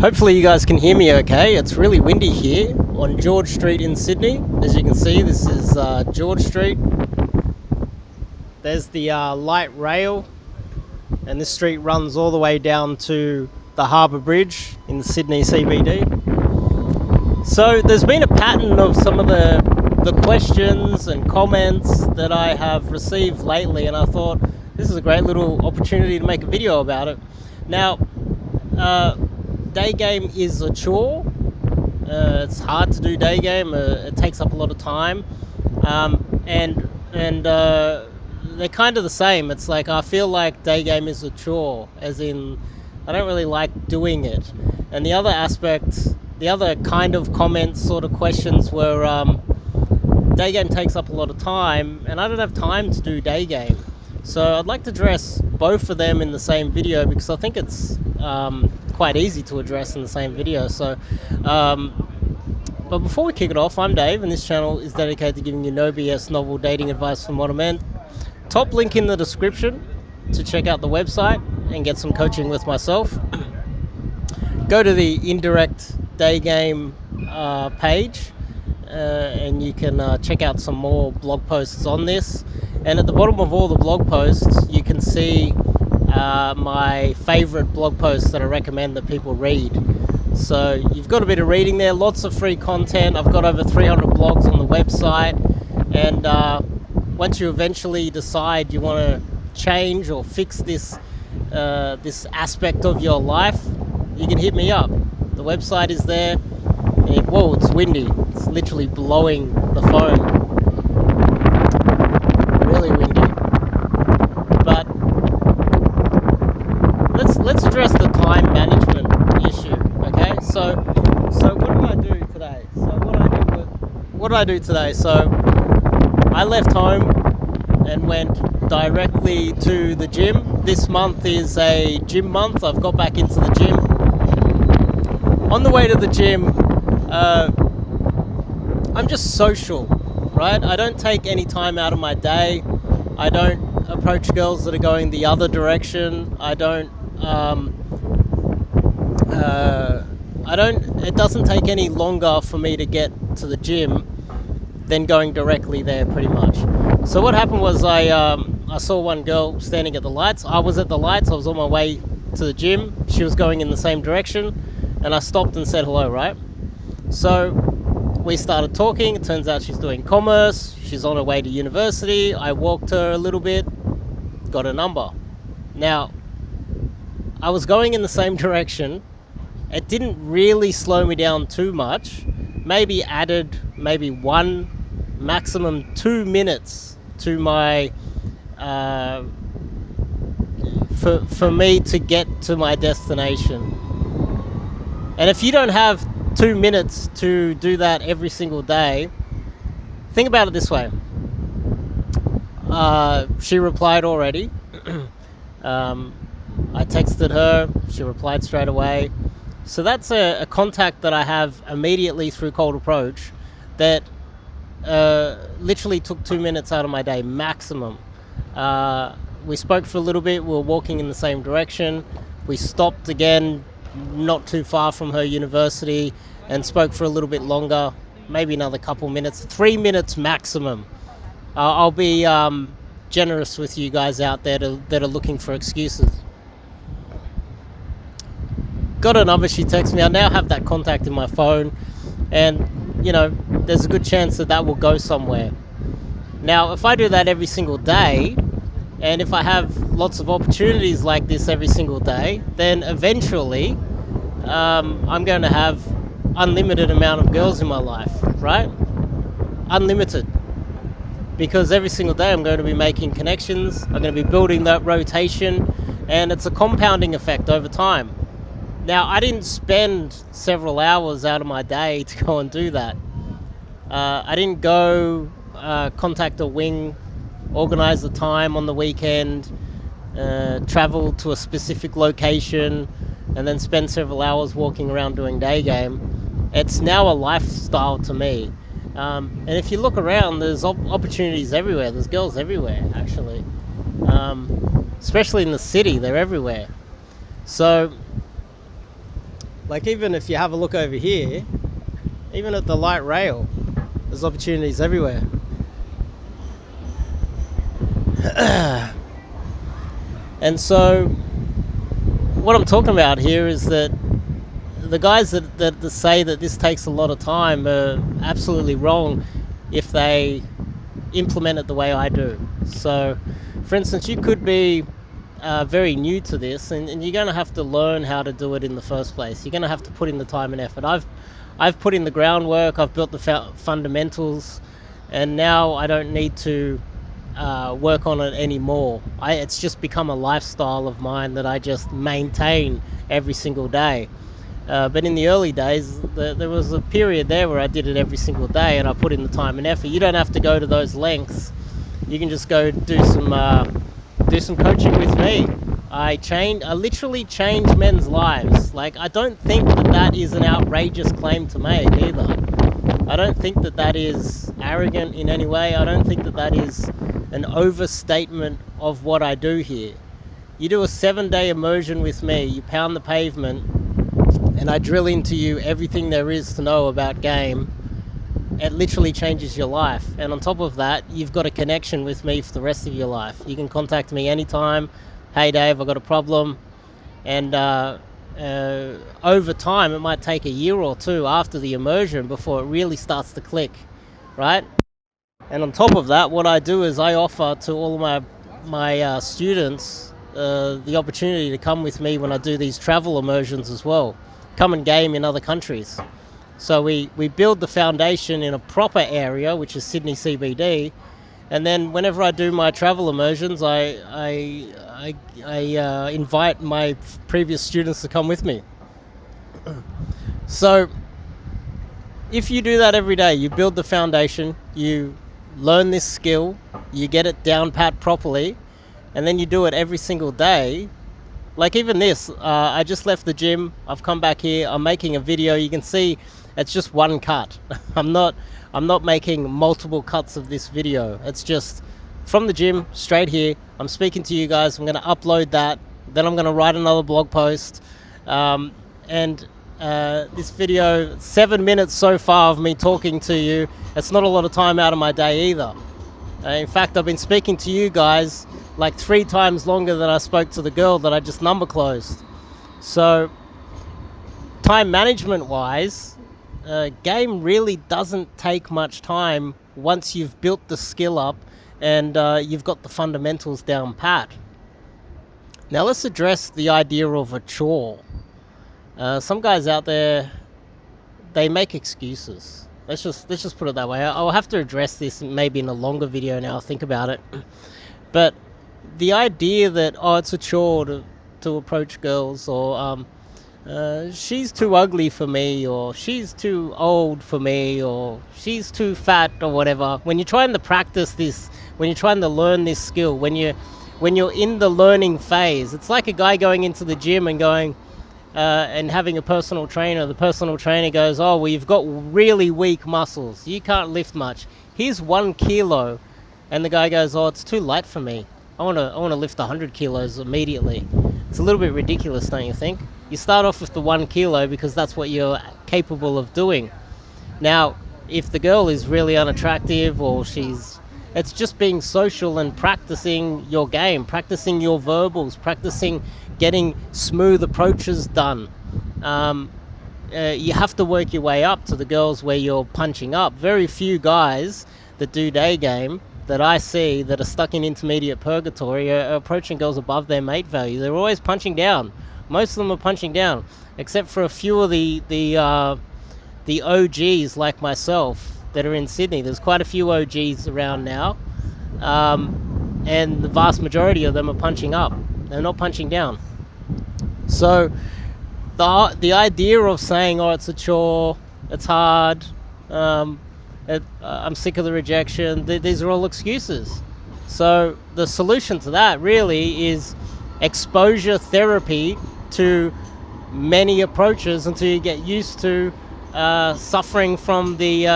Hopefully you guys can hear me okay. It's really windy here on George Street in Sydney. As you can see, this is George Street. There's the light rail, and this street runs all the way down to the Harbour Bridge in the Sydney CBD. So there's been a pattern of some of the questions and comments that I have received lately, and I thought this is a great little opportunity to make a video about it. Now, day game is a chore. It's hard to do day game. It takes up a lot of time, and they're kind of the same. It's like I feel like day game is a chore, as in I don't really like doing it. And the other aspect, the other kind of comments, sort of questions were day game takes up a lot of time, and I don't have time to do day game. So I'd like to address both of them in the same video because I think it's quite easy to address in the same video. So, but before we kick it off, I'm Dave, and this channel is dedicated to giving you no BS novel dating advice for modern men. Top link in the description to check out the website and get some coaching with myself. Go to the Indirect Day Game page, and you can check out some more blog posts on this. And at the bottom of all the blog posts, you can see my favorite blog posts that I recommend that people read. So you've got a bit of reading there, lots of free content. I've got over 300 blogs on the website, and once you eventually decide you want to change or fix this this aspect of your life, you can hit me up. The website is there. And whoa, it's windy. It's literally blowing the phone. Really windy. But let's address the time management issue. Okay, so what did I do today? What did I do today? So I left home and went directly to the gym. This month is a gym month. I've got back into the gym. On the way to the gym, I'm just social, right? I don't take any time out of my day. I don't approach girls that are going the other direction. It doesn't take any longer for me to get to the gym than going directly there, pretty much. So what happened was I saw one girl standing at the lights. I was at the lights. I was on my way to the gym. She was going in the same direction, and I stopped and said hello, right? So we started talking. It turns out she's doing commerce. She's on her way to university. I walked her a little bit, got her number. Now, I was going in the same direction. It didn't really slow me down too much. Maybe added 1, maximum 2 minutes to my for me to get to my destination. And if you don't have 2 minutes to do that every single day, think about it this way. She replied already. I texted her. She replied straight away. So that's a contact that I have immediately through cold approach that literally took 2 minutes out of my day maximum. We spoke for a little bit. We were walking in the same direction. We stopped again not too far from her university and spoke for a little bit longer, maybe another couple minutes, 3 minutes maximum. I'll be generous with you guys out there that are looking for excuses. Got her number, she texted me. I now have that contact in my phone, and you know, there's a good chance that will go somewhere. Now, if I do that every single day, and if I have lots of opportunities like this every single day, then eventually I'm going to have unlimited amount of girls in my life, right? Unlimited. Because every single day I'm going to be making connections, I'm going to be building that rotation, and it's a compounding effect over time. Now, I didn't spend several hours out of my day to go and do that. I didn't go contact a wing, organize the time on the weekend, travel to a specific location, and then spend several hours walking around doing day game. It's now a lifestyle to me. And if you look around, there's opportunities everywhere. There's girls everywhere, actually. Especially in the city, they're everywhere. So Like, even if you have a look over here, even at the light rail, there's opportunities everywhere. And so what I'm talking about here is that the guys that say that this takes a lot of time are absolutely wrong if they implement it the way I do. So, for instance, you could be very new to this, and you're going to have to learn how to do it in the first place. You're going to have to put in the time and effort. I've put in the groundwork, I've built the fundamentals, and now I don't need to work on it anymore. It's just become a lifestyle of mine that I just maintain every single day. But in the early days, there was a period there where I did it every single day, and I put in the time and effort. You don't have to go to those lengths. You can just go do some coaching with me. I literally change men's lives. Like, I don't think that is an outrageous claim to make either. I don't think that is arrogant in any way. I don't think that is an overstatement of what I do here. You do a 7-day immersion with me, you pound the pavement, and I drill into you everything there is to know about game. It literally changes your life. And on top of that, you've got a connection with me for the rest of your life. You can contact me anytime. Hey Dave, I've got a problem. And over time, it might take a year or two after the immersion before it really starts to click, right? And on top of that, what I do is I offer to all of my students the opportunity to come with me when I do these travel immersions as well. Come and game in other countries. So we build the foundation in a proper area, which is Sydney CBD, and then whenever I do my travel immersions, I invite my previous students to come with me. So if you do that every day, you build the foundation, you learn this skill, you get it down pat properly, and then you do it every single day. Like even this, I just left the gym, I've come back here, I'm making a video. You can see it's just one cut. I'm not making multiple cuts of this video. It's just from the gym straight here. I'm speaking to you guys. I'm going to upload that, then I'm going to write another blog post, and this video, 7 minutes so far of me talking to you. It's not a lot of time out of my day either. In fact, I've been speaking to you guys like 3 times longer than I spoke to the girl that I just number closed. So time management wise, game really doesn't take much time once you've built the skill up and you've got the fundamentals down pat. Now let's address the idea of a chore. Some guys out there, they make excuses. Let's just put it that way. I'll have to address this maybe in a longer video now. I'll think about it. But the idea that, it's a chore to approach girls, or she's too ugly for me, or she's too old for me, or she's too fat, or whatever. When you're trying to practice this, when you're trying to learn this skill, when you're in the learning phase, it's like a guy going into the gym and going and having a personal trainer. The personal trainer goes, well, you've got really weak muscles, you can't lift much, here's 1 kilo. And the guy goes, it's too light for me, I want to lift 100 kilos immediately. It's a little bit ridiculous, don't you think? You start off with the 1 kilo because that's what you're capable of doing. Now, if the girl is really unattractive, or it's just being social and practicing your game, practicing your verbals, practicing getting smooth approaches done. You have to work your way up to the girls where you're punching up. Very few guys that do day game that I see that are stuck in intermediate purgatory are approaching girls above their mate value. They're always punching down. Most of them are punching down, except for a few of the OGs like myself that are in Sydney. There's quite a few OGs around now, and the vast majority of them are punching up. They're not punching down. So the idea of saying, it's a chore, it's hard, I'm sick of the rejection, these are all excuses. So the solution to that really is exposure therapy to many approaches until you get used to suffering from the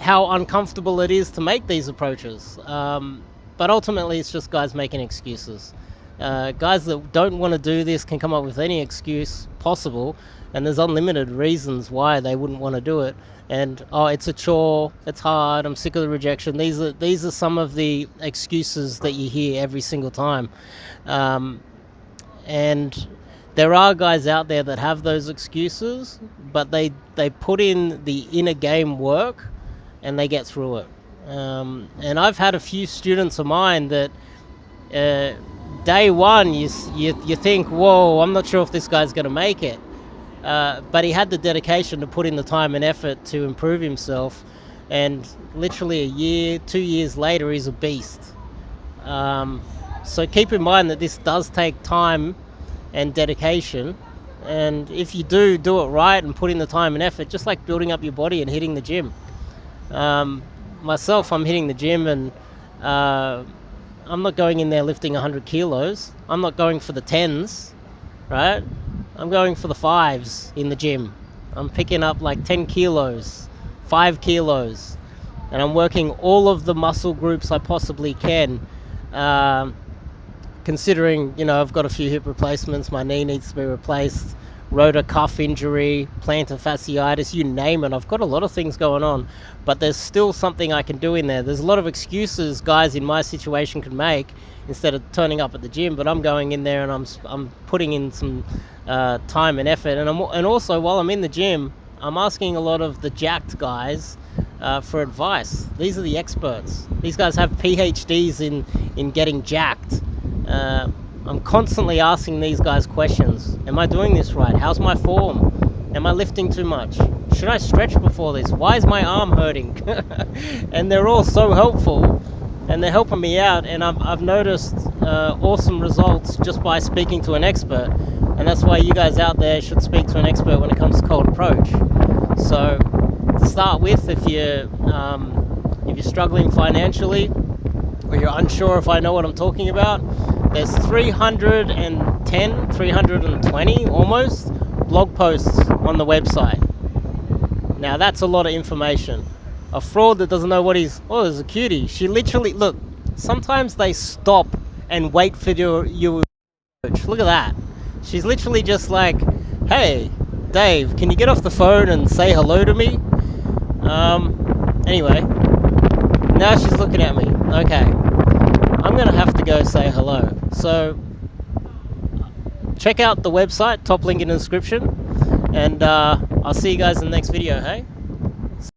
how uncomfortable it is to make these approaches. But ultimately, it's just guys making excuses. Guys that don't want to do this can come up with any excuse possible, and there's unlimited reasons why they wouldn't want to do it. And it's a chore, it's hard, I'm sick of the rejection. These are some of the excuses that you hear every single time. And there are guys out there that have those excuses, but they put in the inner game work and they get through it. And I've had a few students of mine that day one you think, whoa, I'm not sure if this guy's going to make it. But he had the dedication to put in the time and effort to improve himself, and literally a year, 2 years later, he's a beast. So keep in mind that this does take time and dedication, and if you do it right and put in the time and effort, just like building up your body and hitting the gym. Myself, I'm hitting the gym, and I'm not going in there lifting 100 kilos. I'm not going for the 10s, right? I'm going for the 5s in the gym. I'm picking up like 10 kilos, 5 kilos, and I'm working all of the muscle groups I possibly can. Considering, I've got a few hip replacements, my knee needs to be replaced, rotor cuff injury, plantar fasciitis, you name it. I've got a lot of things going on, but there's still something I can do in there. There's a lot of excuses guys in my situation could make instead of turning up at the gym, but I'm going in there and I'm putting in some time and effort, and also while I'm in the gym, I'm asking a lot of the jacked guys for advice. These are the experts. These guys have PhDs in getting jacked. I'm constantly asking these guys questions. Am I doing this right? How's my form? Am I lifting too much? Should I stretch before this? Why is my arm hurting? And they're all so helpful, and they're helping me out, and I've noticed awesome results just by speaking to an expert. And that's why you guys out there should speak to an expert when it comes to cold approach. So to start with, if you're struggling financially, or you're unsure if I know what I'm talking about, there's 320 almost blog posts on the website. Now that's a lot of information. A fraud that doesn't know what he's, there's a cutie. She literally, look, sometimes they stop and wait for your look at that. She's literally just like, hey, Dave, can you get off the phone and say hello to me? Anyway, now she's looking at me. Okay, I'm going to have to go say hello. So, check out the website, top link in the description, and I'll see you guys in the next video, hey?